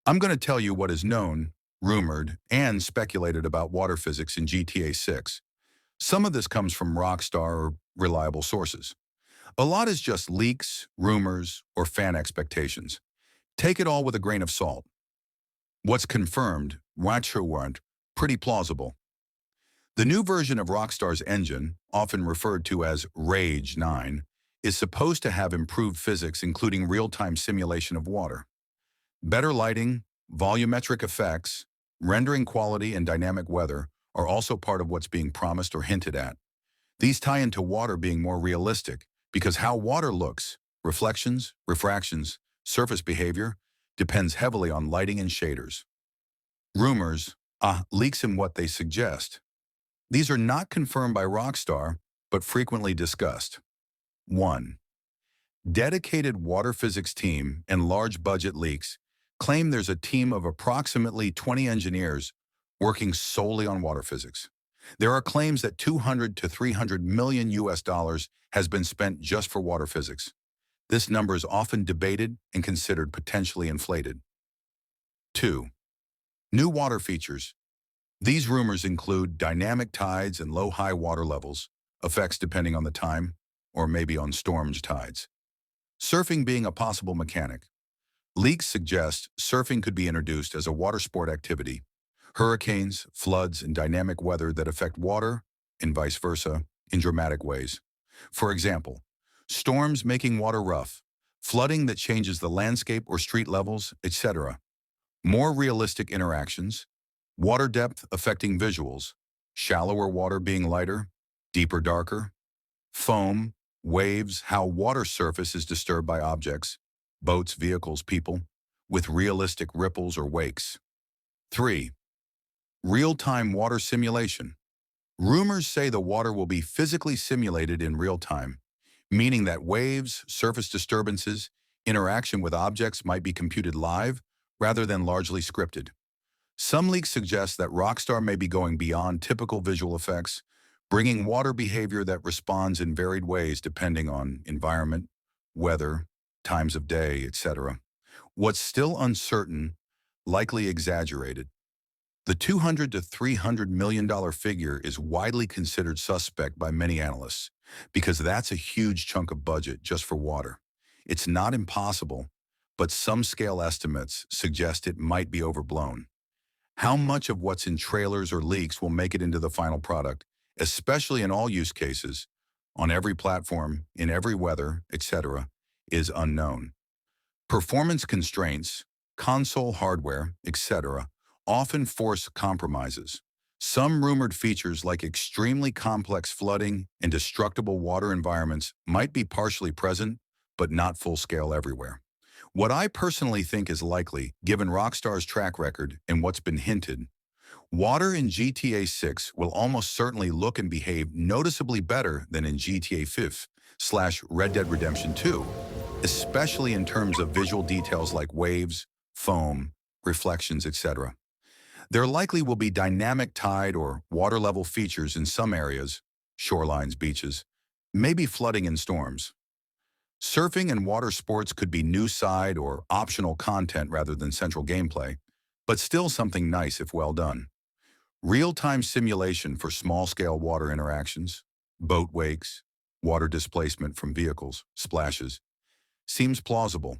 I'm going to tell you what is known, rumored, and speculated about water physics in GTA 6. Some of this comes from Rockstar or reliable sources. A lot is just leaks, rumors, or fan expectations. Take it all with a grain of salt. What's confirmed, warrant, pretty plausible. The new version of Rockstar's engine, often referred to as Rage 9, is supposed to have improved physics including real-time simulation of water. Better lighting, volumetric effects, rendering quality, and dynamic weather are also part of what's being promised or hinted at. These tie into water being more realistic because how water looks, reflections, refractions, surface behavior, depends heavily on lighting and shaders. Rumors, leaks in what they suggest. These are not confirmed by Rockstar, but frequently discussed. 1. Dedicated water physics team and large budget leaks claim there's a team of approximately 20 engineers working solely on water physics. There are claims that 200 to 300 million US dollars has been spent just for water physics. This number is often debated and considered potentially inflated. 2. New water features. These rumors include dynamic tides and low-high water levels, effects depending on the time, or maybe on storms tides. Surfing being a possible mechanic. Leaks suggest surfing could be introduced as a water sport activity. Hurricanes, floods, and dynamic weather that affect water, and vice versa, in dramatic ways. For example, storms making water rough, flooding that changes the landscape or street levels, etc. More realistic interactions, water depth affecting visuals, shallower water being lighter, deeper darker, foam, waves, how water surface is disturbed by objects, boats, vehicles, people, with realistic ripples or wakes. 3. Real-time water simulation. Rumors say the water will be physically simulated in real time, meaning that waves, surface disturbances, interaction with objects might be computed live rather than largely scripted. Some leaks suggest that Rockstar may be going beyond typical visual effects, bringing water behavior that responds in varied ways depending on environment, weather, times of day, etc. What's still uncertain, likely exaggerated. The $200 to $300 million figure is widely considered suspect by many analysts because that's a huge chunk of budget just for water. It's not impossible, but some scale estimates suggest it might be overblown. How much of what's in trailers or leaks will make it into the final product, especially in all use cases, on every platform, in every weather, etc., is unknown. Performance constraints, console hardware, etc., often force compromises. Some rumored features like extremely complex flooding and destructible water environments might be partially present, but not full-scale everywhere. What I personally think is likely, given Rockstar's track record and what's been hinted, water in GTA 6 will almost certainly look and behave noticeably better than in GTA 5/Red Dead Redemption 2, especially in terms of visual details like waves, foam, reflections, etc. There likely will be dynamic tide or water level features in some areas, shorelines, beaches, maybe flooding in storms. Surfing and water sports could be new side or optional content rather than central gameplay, but still something nice if well done. Real-time simulation for small-scale water interactions, boat wakes, water displacement from vehicles, splashes, seems plausible.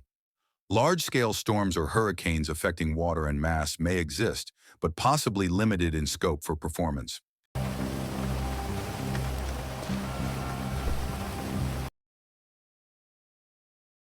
Large-scale storms or hurricanes affecting water en masse may exist, but possibly limited in scope for performance.